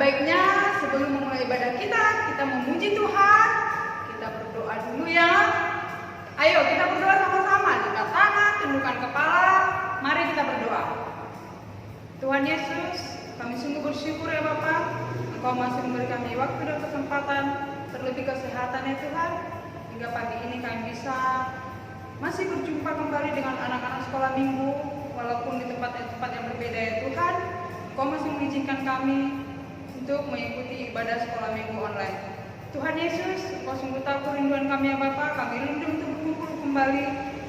baiknya sebelum memulai ibadah kita memuji Tuhan. Kita berdoa dulu ya. Ayo kita berdoa sama-sama. Angkat tangan, tundukkan kepala. Mari kita berdoa. Tuhan Yesus, kami sungguh bersyukur ya Bapa, Engkau masih memberi kami waktu dan kesempatan, terlebih kesehatan ya Tuhan, hingga pagi ini kami bisa masih berjumpa kembali dengan anak-anak sekolah minggu, walaupun di tempat-tempat yang berbeda ya Tuhan. Engkau masih mengizinkan kami untuk mengikuti ibadah sekolah minggu online. Tuhan Yesus, Engkau sungguh tahu kerinduan kami ya Bapa, kami rindu untuk berkumpul kembali,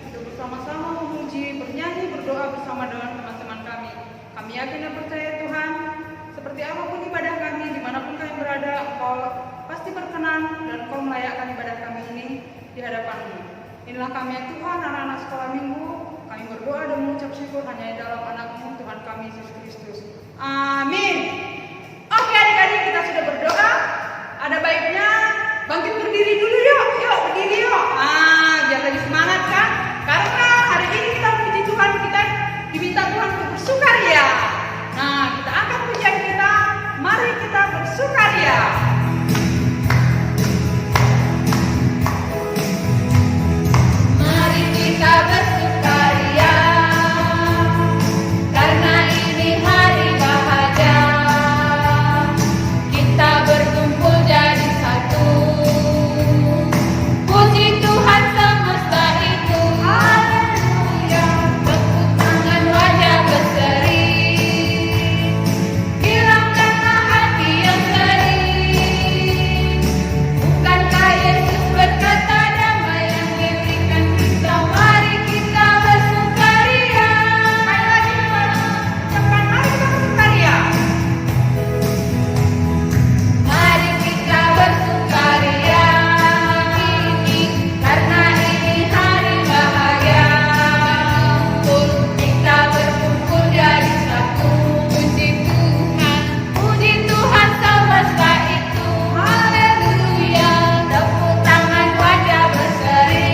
untuk bersama-sama memuji, bernyanyi, berdoa bersama dengan teman-teman kami. Kami yakin dan percaya Tuhan, seperti apapun ibadah kami, dimanapun kami berada, Engkau pasti berkenan dan Engkau melayakkan ibadah kami ini di hadapan-Mu. Inilah kami ya Tuhan, anak-anak sekolah minggu, kami berdoa dan mengucap syukur hanya di dalam anak-Mu, Tuhan kami Yesus Kristus. Amin. Oke adik-adik, kita sudah berdoa. Ada baiknya bangkit berdiri dulu yuk. Yuk berdiri yuk. Biar lebih semangat kan? Karena hari ini kita memuji Tuhan, kita diminta Tuhan untuk bersukaria. Nah, kita angkat pujian kita. Mari kita bersukaria. Mari kita bersukaria, karena ini hari bahagia. Kita berkumpul jadi satu. Puji Tuhan semesta itu. Haleluya. Tepuk tangan wajah berseri. Hilangkanlah hati yang sedih. Bukankah Yesus berkata damai yang diberikan kita? Mari kita bersukaria. Sekali lagi cepat, mari kita bersukaria. Mari kita bersukaria ini, karena ini hari bahagia. Kita berkumpul jadi satu. Puji Tuhan semesta itu. Haleluya. Tepuk tangan wajah berseri.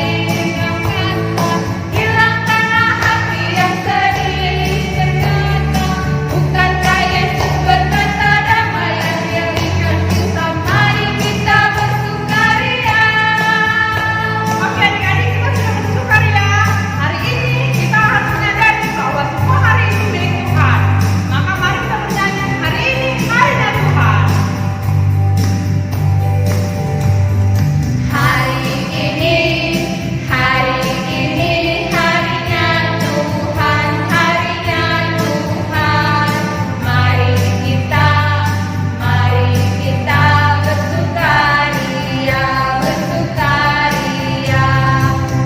Hilangkanlah hati yang sedih. Bukankah Yesus berkata damai yang diberikan kita? Mari kita bersukaria. Oke adik-adik, kita sudah bersukaria. Hari ini kita harus menyadari bahwa semua hari itu milik Tuhan. Maka mari kita bernyanyi, hari ini harinya Tuhan. Hari ini harinya Tuhan, harinya Tuhan. Mari kita bersukaria, bersukaria.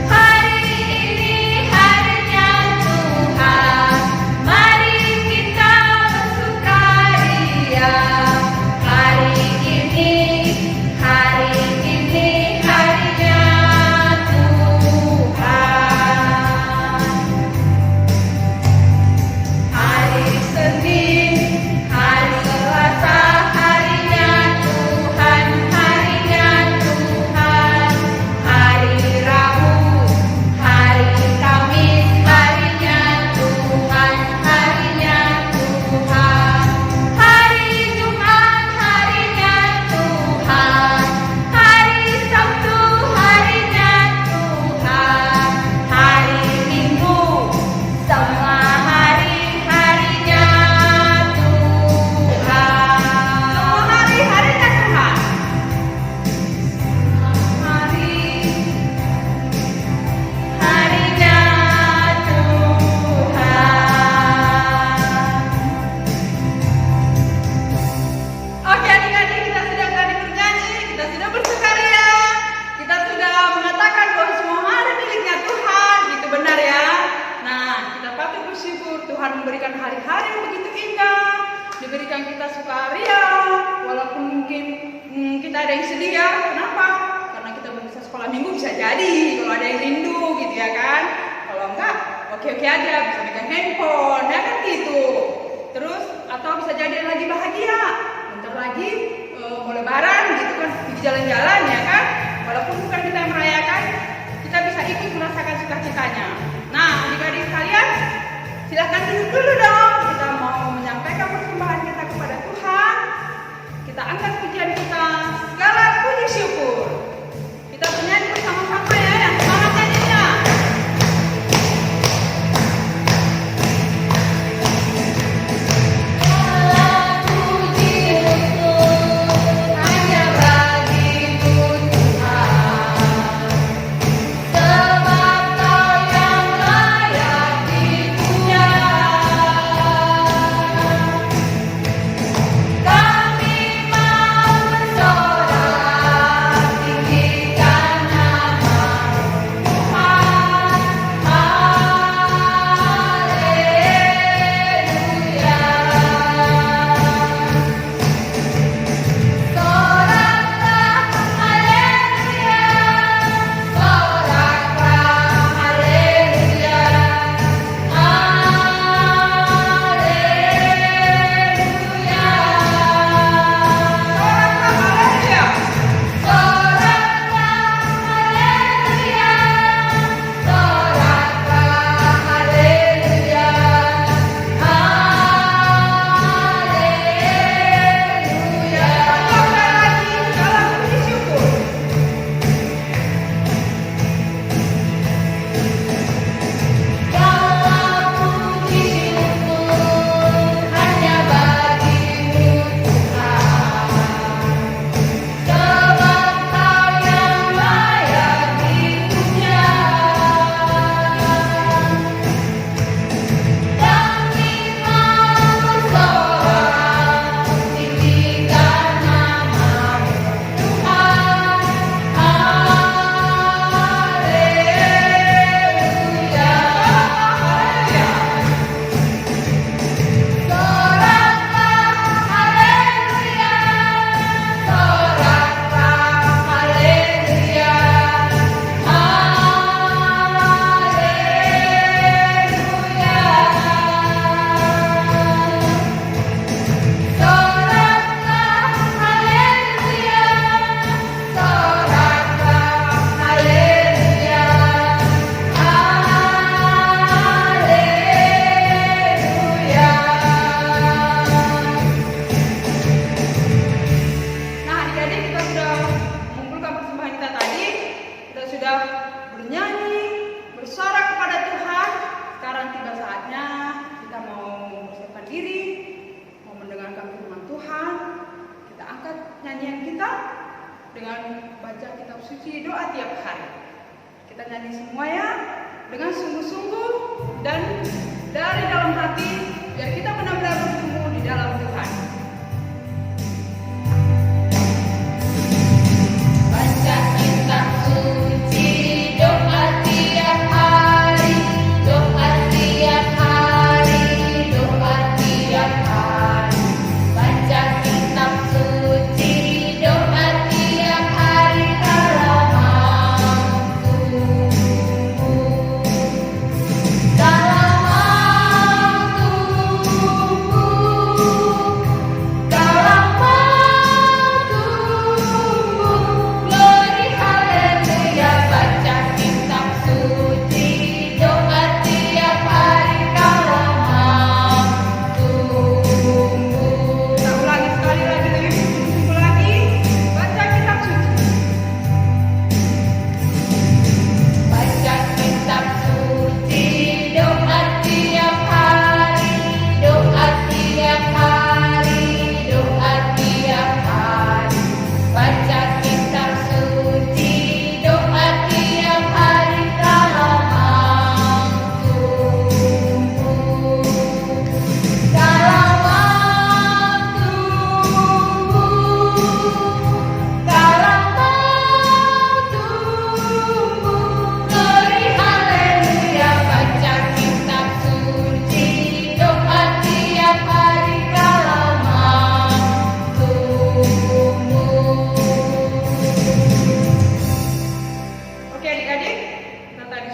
Hari ini harinya Tuhan. Mari kita bersukaria. Hari ini harinya Tuhan. Hari Senin, hari Selasa, harinya Tuhan, harinya Tuhan. Hari Rabu, hari Kamis, harinya Tuhan, harinya Tuhan. Hari Jumat, harinya Tuhan. Hari Sabtu, harinya Tuhan. Hari Minggu, semua harinya Tuhan. Semua hari harinya Tuhan. Harinya Tuhan. Oke adik-adik, kita sudah tadi bernyanyi, kita sudah bersukaria, kita sudah mengatakan bahwa semua hari miliknya Tuhan, itu benar ya. Nah, kita patut bersyukur Tuhan memberikan hari-hari yang begitu indah, diberikan kita sukaria, walaupun mungkin kita ada yang sedih ya. Kenapa? Karena kita belum bisa sekolah minggu, bisa jadi kalau ada yang rindu gitu ya kan. Kalau enggak, oke-oke aja, bisa megang handphone, ya kan gitu. Terus, atau bisa jadi yang lagi bahagia, bentar lagi mau lebaran gitu kan, di jalan-jalan ya kan. Walaupun bukan kita yang merayakan, kita bisa ikut merasakan sukacitanya. Nah, adik-adik sekalian, silahkan duduk dulu dong. Kita mau menyampaikan persembahan kita kepada Tuhan. diri, mau mendengarkan firman Tuhan, kita angkat nyanyian kita dengan baca kitab suci, doa tiap hari. Kita nyanyi semua ya, dengan sungguh-sungguh dan dari dalam hati, biar kita benar-benar bertumbuh di dalam Tuhan. Baca kitab suci, doa tiap hari, doa tiap hari, doa tiap hari. Baca kitab suci, doa tiap hari kalau mampu.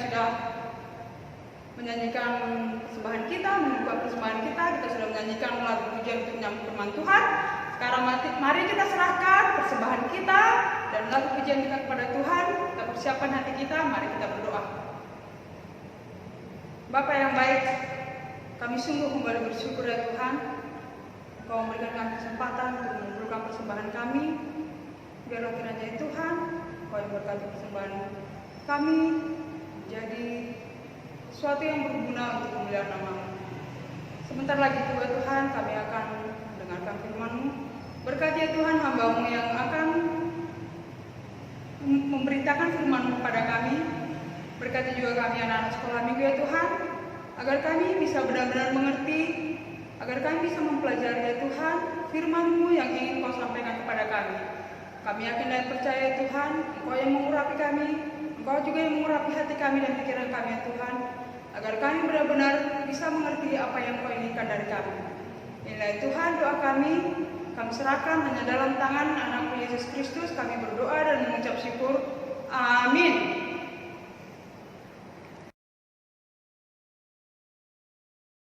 Kalau menyanyikan persembahan kita, membuka persembahan kita sudah menyanyikan lagu pujian untuk menyambut firman Tuhan. Sekarang mari kita serahkan persembahan kita dan lagu pujian kita kepada Tuhan. Kita persiapkan hati kita, mari kita berdoa. Bapa yang baik, kami sungguh kembali bersyukur ya Tuhan, Engkau memberikan kami kesempatan untuk mengumpulkan persembahan kami. Biarlah kiranya ya Tuhan, Engkau yang berkati persembahan kami menjadi sesuatu yang berguna untuk kemuliaan nama-Mu. Sebentar lagi juga Tuhan, kami akan mendengarkan firman-Mu. Berkati ya Tuhan hamba-Mu yang akan memberitakan firman-Mu kepada kami. Berkati juga kami anak-anak sekolah minggu ya Tuhan, agar kami bisa benar-benar mengerti, agar kami bisa mempelajari ya Tuhan firman-Mu yang ingin Kau sampaikan kepada kami. Kami yakin dan percaya ya Tuhan, Engkau yang mengurapi kami, Engkau juga yang mengurapi hati kami dan pikiran kami ya Tuhan, agar kami benar-benar bisa mengerti apa yang Kau inginkan dari kami. Inilah Tuhan doa kami serahkan hanya dalam tangan anak-Mu Yesus Kristus. Kami berdoa dan mengucap syukur. Amin.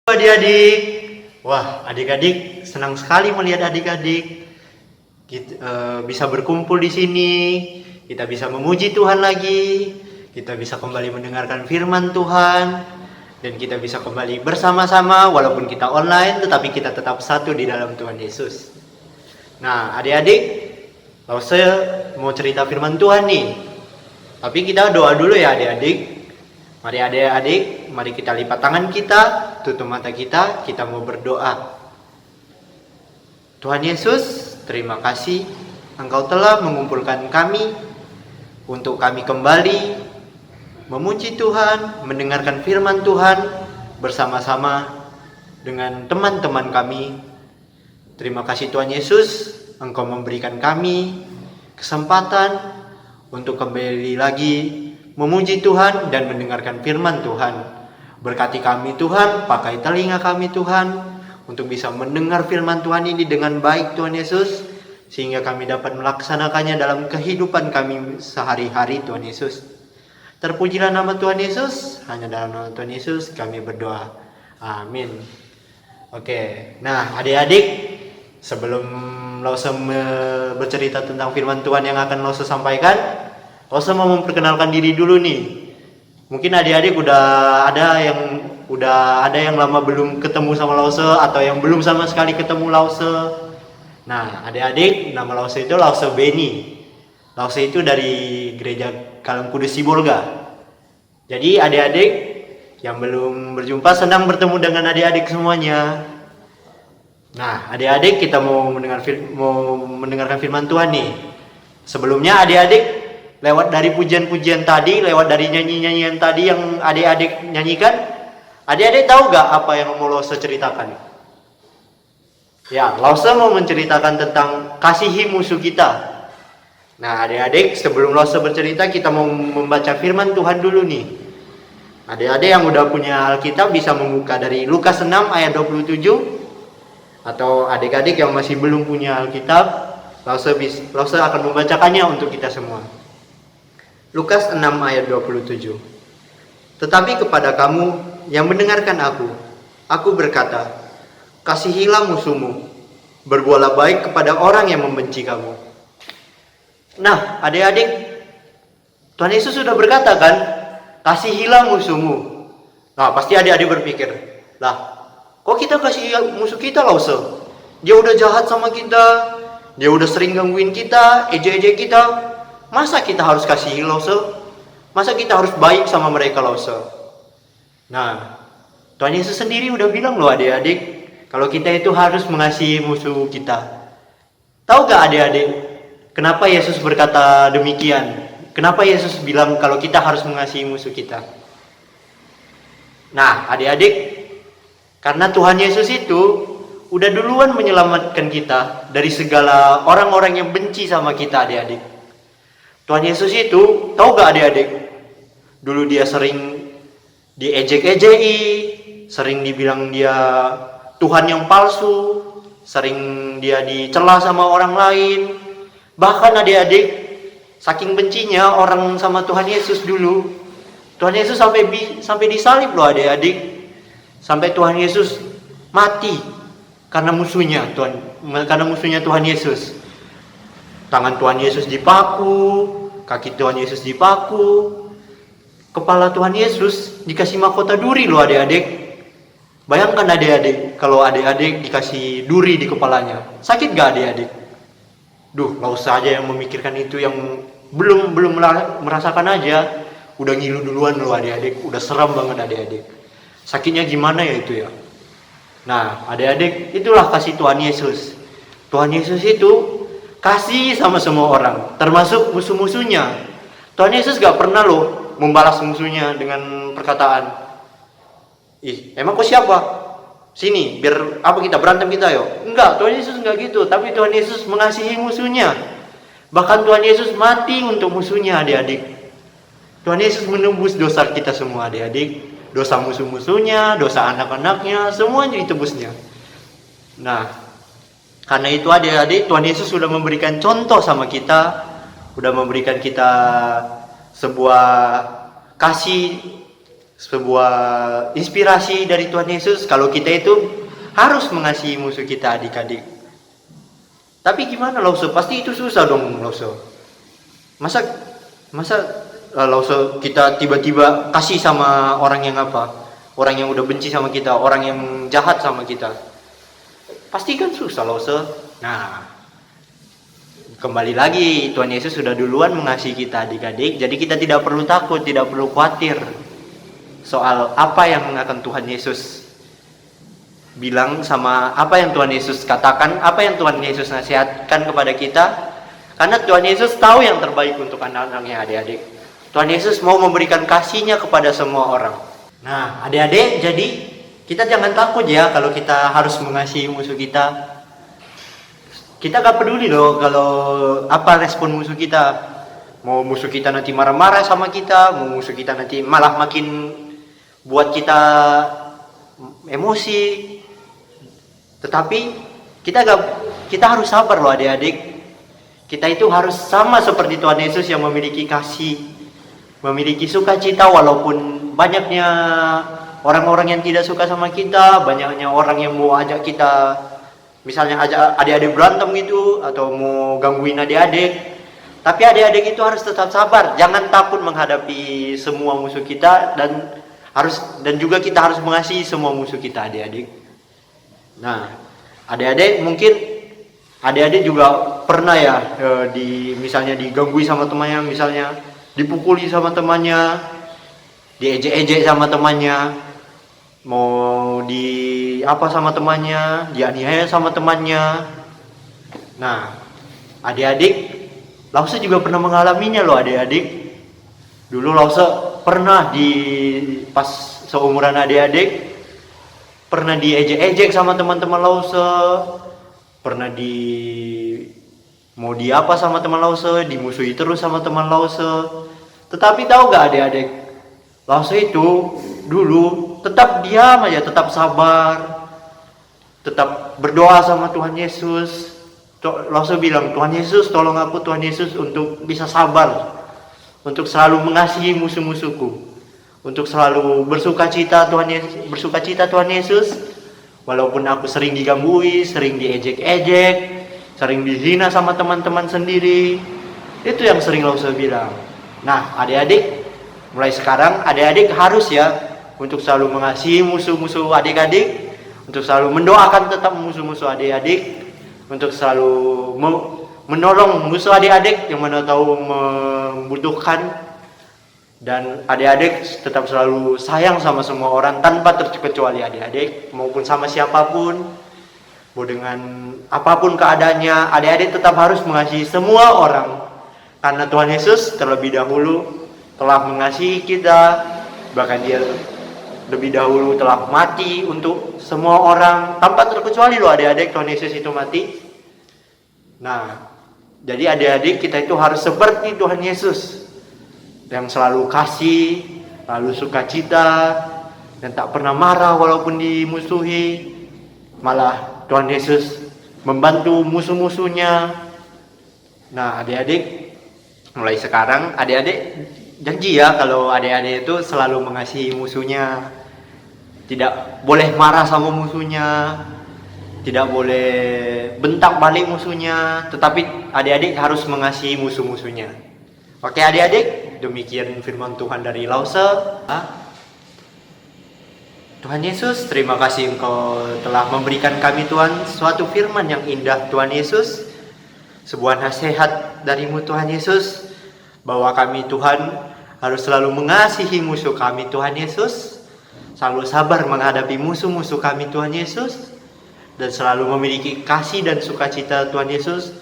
Adik-adik, wah adik-adik senang sekali melihat adik-adik bisa berkumpul di sini. Kita bisa memuji Tuhan lagi, kita bisa kembali mendengarkan firman Tuhan, dan kita bisa kembali bersama-sama walaupun kita online, tetapi kita tetap satu di dalam Tuhan Yesus. Nah adik-adik, saya mau cerita firman Tuhan nih, tapi kita doa dulu ya adik-adik. Mari adik-adik, mari kita lipat tangan kita, tutup mata kita mau berdoa. Tuhan Yesus, terima kasih Engkau telah mengumpulkan kami untuk kami kembali memuji Tuhan, mendengarkan firman Tuhan bersama-sama dengan teman-teman kami. Terima kasih Tuhan Yesus, Engkau memberikan kami kesempatan untuk kembali lagi memuji Tuhan dan mendengarkan firman Tuhan. Berkati kami Tuhan, pakai telinga kami Tuhan untuk bisa mendengar firman Tuhan ini dengan baik Tuhan Yesus, sehingga kami dapat melaksanakannya dalam kehidupan kami sehari-hari Tuhan Yesus. Terpujilah nama Tuhan Yesus, hanya dalam nama Tuhan Yesus kami berdoa. Amin. Oke, nah adik-adik, sebelum Lause bercerita tentang firman Tuhan yang akan Lause sampaikan, Lause mau memperkenalkan diri dulu nih. Mungkin adik-adik udah ada yang lama belum ketemu sama Lause, atau yang belum sama sekali ketemu Lause. Nah, adik-adik, nama Lause itu Lause Beni. Lause itu dari Gereja Kalem Kudus Sibolga. Jadi adik-adik yang belum berjumpa, senang bertemu dengan adik-adik semuanya. Nah, adik-adik kita mau mendengarkan firman Tuhan nih. Sebelumnya adik-adik lewat dari pujian-pujian tadi, lewat dari nyanyi-nyanyian tadi yang adik-adik nyanyikan, adik-adik tahu gak apa yang mau Lause ceritakan? Ya, Lause mau menceritakan tentang kasihi musuh kita. Nah, adik-adik sebelum Lause bercerita, kita mau membaca firman Tuhan dulu nih. Adik-adik yang udah punya Alkitab bisa membuka dari Lukas 6 ayat 27. Atau adik-adik yang masih belum punya Alkitab, Lause akan membacakannya untuk kita semua. Lukas 6 ayat 27. Tetapi kepada kamu yang mendengarkan aku berkata, kasihilah musuhmu, berbuatlah baik kepada orang yang membenci kamu. Nah, adik-adik, Tuhan Yesus sudah berkata kan, kasihilah musuhmu. Nah, pasti adik-adik berpikir, lah, kok kita kasih musuh kita Lause? Dia udah jahat sama kita, dia udah sering gangguin kita, ejek-ejek kita. Masa kita harus kasih Lause? Masa kita harus baik sama mereka Lause? Nah, Tuhan Yesus sendiri udah bilang loh adik-adik, kalau kita itu harus mengasihi musuh kita. Tahu gak adik-adik, kenapa Yesus berkata demikian? Kenapa Yesus bilang kalau kita harus mengasihi musuh kita? Nah, adik-adik, karena Tuhan Yesus itu udah duluan menyelamatkan kita dari segala orang-orang yang benci sama kita, adik-adik. Tuhan Yesus itu, tahu gak adik-adik? Dulu dia sering diejek-ejeki, sering dibilang dia Tuhan yang palsu, sering dia dicela sama orang lain. Bahkan adik-adik, saking bencinya orang sama Tuhan Yesus dulu, Tuhan Yesus sampai disalib loh adik-adik. Sampai Tuhan Yesus mati karena musuhnya Tuhan Yesus. Tangan Tuhan Yesus dipaku, kaki Tuhan Yesus dipaku, kepala Tuhan Yesus dikasih mahkota duri loh adik-adik. Bayangkan adik-adik, kalau adik-adik dikasih duri di kepalanya, sakit gak adik-adik? Duh, gak usah aja yang memikirkan itu, yang belum merasakan aja udah ngilu duluan loh adik-adik, udah seram banget adik-adik. Sakitnya gimana ya itu ya. Nah, adik-adik, itulah kasih Tuhan Yesus. Tuhan Yesus itu kasih sama semua orang, termasuk musuh-musuhnya. Tuhan Yesus gak pernah loh membalas musuhnya dengan perkataan, ih, emang kau siapa? Sini, biar apa kita berantem kita yuk. Enggak, Tuhan Yesus enggak gitu. Tapi Tuhan Yesus mengasihi musuhnya. Bahkan Tuhan Yesus mati untuk musuhnya adik-adik. Tuhan Yesus menembus dosa kita semua adik-adik. Dosa musuh-musuhnya, dosa anak-anaknya, semuanya ditebusnya. Nah, karena itu adik-adik, Tuhan Yesus sudah memberikan contoh sama kita, sudah memberikan kita sebuah kasih, sebuah inspirasi dari Tuhan Yesus kalau kita itu harus mengasihi musuh kita adik-adik. Tapi gimana Lause? Pasti itu susah dong Lause. Masa Lause kita tiba-tiba kasih sama orang yang apa? Orang yang udah benci sama kita, orang yang jahat sama kita. Pasti kan susah Lause. Nah, kembali lagi Tuhan Yesus sudah duluan mengasihi kita adik-adik. Jadi kita tidak perlu takut, tidak perlu khawatir soal apa yang akan Tuhan Yesus bilang, sama apa yang Tuhan Yesus katakan, apa yang Tuhan Yesus nasihatkan kepada kita. Karena Tuhan Yesus tahu yang terbaik untuk anak-anaknya adik-adik. Tuhan Yesus mau memberikan kasih-Nya kepada semua orang. Nah, adik-adik, jadi kita jangan takut ya kalau kita harus mengasihi musuh kita. Kita gak peduli loh kalau apa respon musuh kita. Mau musuh kita nanti marah-marah sama kita, mau musuh kita nanti malah makin buat kita emosi. Tetapi kita harus sabar loh adik-adik. Kita itu harus sama seperti Tuhan Yesus yang memiliki kasih, memiliki sukacita walaupun banyaknya orang-orang yang tidak suka sama kita, banyaknya orang yang mau ajak kita, misalnya ajak adik-adik berantem gitu, atau mau gangguin adik-adik. Tapi adik-adik itu harus tetap sabar, jangan takut menghadapi semua musuh kita, dan juga kita harus mengasihi semua musuh kita adik-adik. Nah, adik-adik mungkin adik-adik juga pernah ya misalnya digangguin sama temannya, misalnya dipukuli sama temannya, diejek-ejek sama temannya. mau di apa sama temannya, dianiaya sama temannya. Nah, adik-adik, Lause juga pernah mengalaminya loh adik-adik. Dulu Lause pernah pas seumuran adik-adik, pernah diejek-ejek sama teman-teman Lause, pernah mau di apa sama teman Lause, dimusuhi terus sama teman Lause. Tetapi tahu gak adik-adik, Lause itu dulu tetap diam aja, tetap sabar, tetap berdoa sama Tuhan Yesus. Lause bilang, Tuhan Yesus tolong aku, Tuhan Yesus, untuk bisa sabar, untuk selalu mengasihi musuh-musuhku, untuk selalu bersukacita Tuhan Yesus, walaupun aku sering digangguin, sering diejek-ejek, sering dihina sama teman-teman sendiri. Itu yang sering Lause bilang. Nah, adik-adik, mulai sekarang adik-adik harus ya untuk selalu mengasihi musuh-musuh adik-adik, untuk selalu mendoakan tetap musuh-musuh adik-adik, untuk selalu menolong musuh adik-adik yang mana tahu membutuhkan, dan adik-adik tetap selalu sayang sama semua orang tanpa terkecuali adik-adik, maupun sama siapapun, mau dengan apapun keadaannya, adik-adik tetap harus mengasihi semua orang, karena Tuhan Yesus terlebih dahulu telah mengasihi kita, bahkan Dia lebih dahulu telah mati untuk semua orang tanpa terkecuali loh adik-adik. Tuhan Yesus itu mati. Nah, jadi adik-adik kita itu harus seperti Tuhan Yesus yang selalu kasih, lalu sukacita, dan tak pernah marah walaupun dimusuhi. Malah Tuhan Yesus membantu musuh-musuhnya. Nah, adik-adik, mulai sekarang adik-adik janji ya kalau adik-adik itu selalu mengasihi musuhnya. Tidak boleh marah sama musuhnya, tidak boleh bentak balik musuhnya, tetapi adik-adik harus mengasihi musuh-musuhnya. Oke adik-adik, demikian firman Tuhan dari Lause. Tuhan Yesus, terima kasih Engkau telah memberikan kami Tuhan suatu firman yang indah Tuhan Yesus, sebuah nasihat darimu Tuhan Yesus, bahwa kami Tuhan harus selalu mengasihi musuh kami Tuhan Yesus, selalu sabar menghadapi musuh-musuh kami Tuhan Yesus, dan selalu memiliki kasih dan sukacita Tuhan Yesus.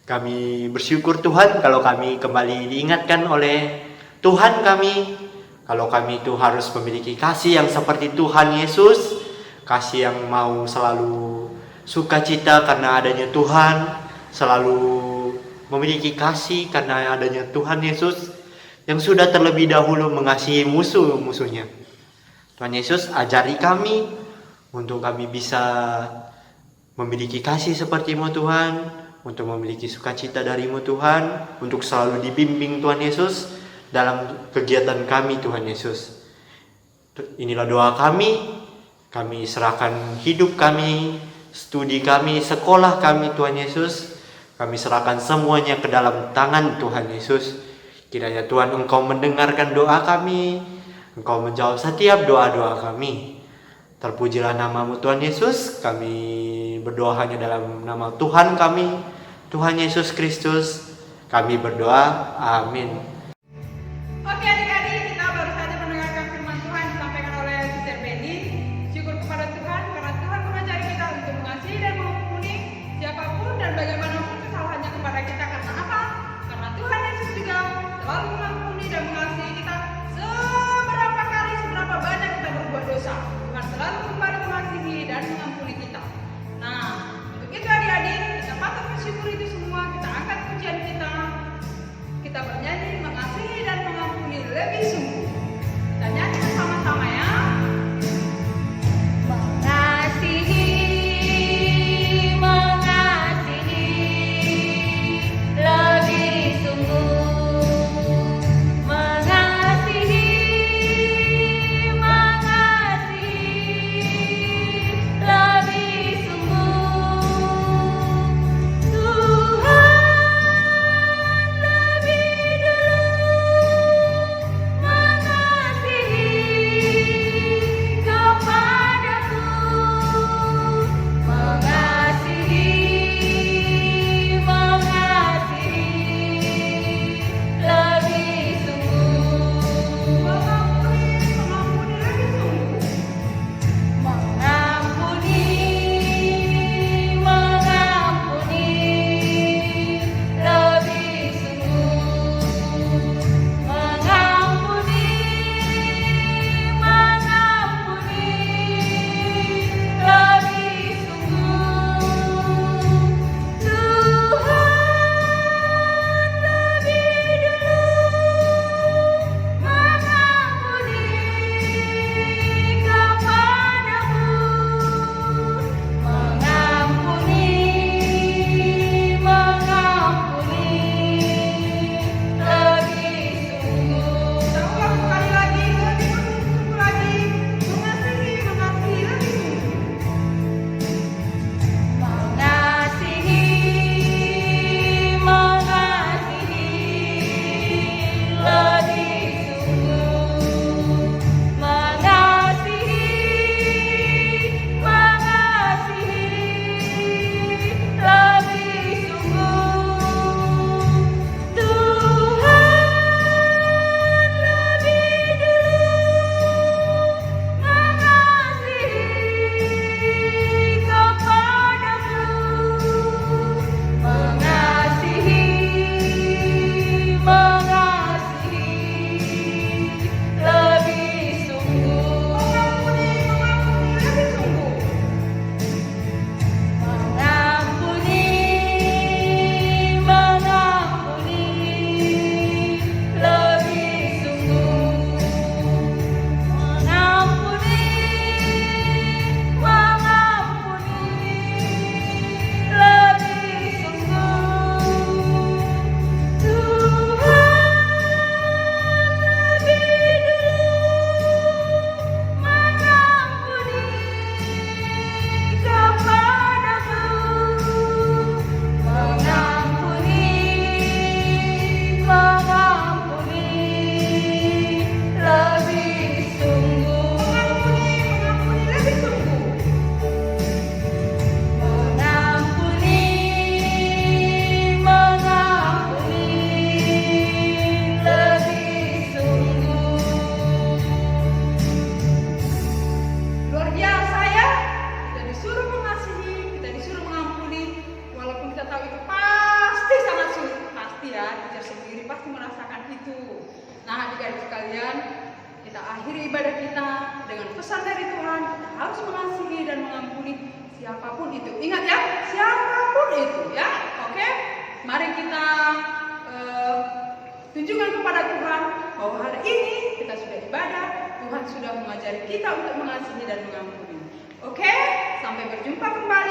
Kami bersyukur Tuhan kalau kami kembali diingatkan oleh Tuhan kami, kalau kami itu harus memiliki kasih yang seperti Tuhan Yesus, kasih yang mau selalu sukacita karena adanya Tuhan, selalu memiliki kasih karena adanya Tuhan Yesus yang sudah terlebih dahulu mengasihi musuh-musuhnya. Tuhan Yesus, ajari kami untuk kami bisa memiliki kasih seperti-Mu Tuhan, untuk memiliki sukacita dari-Mu Tuhan, untuk selalu dibimbing Tuhan Yesus dalam kegiatan kami Tuhan Yesus. Inilah doa kami serahkan hidup kami, studi kami, sekolah kami Tuhan Yesus, kami serahkan semuanya ke dalam tangan Tuhan Yesus. Kiranya Tuhan Engkau mendengarkan doa kami, Engkau menjawab setiap doa-doa kami. Terpujilah nama-Mu Tuhan Yesus. Kami berdoa hanya dalam nama Tuhan kami, Tuhan Yesus Kristus. Kami berdoa, amin. Oke adik-adik, kita baru saja mendengarkan firman Tuhan disampaikan oleh Sister Benny. Syukur kepada Tuhan karena Tuhan mengajari kita untuk mengasihi dan mengampuni siapapun dan bagaimanapun kesalahannya kepada kita. Karena apa? Karena Tuhan Yesus juga selalu mengampuni dan mengasihi kita seberapa kali, seberapa banyak kita berbuat dosa. Tuhan selalu kembali mengasihi dan mengampuni kita. Nah, untuk itu adik-adik, kita patut bersyukur itu semua. Kita angkat pujian kita bernyanyi adik-adik sekalian, kita akhiri ibadah kita dengan pesan dari Tuhan. Kita harus mengasihi dan mengampuni siapapun itu. Ingat ya, siapapun itu ya. Oke? Mari kita tunjukkan kepada Tuhan bahwa hari ini kita sudah ibadah. Tuhan sudah mengajari kita untuk mengasihi dan mengampuni. Oke? Sampai berjumpa kembali.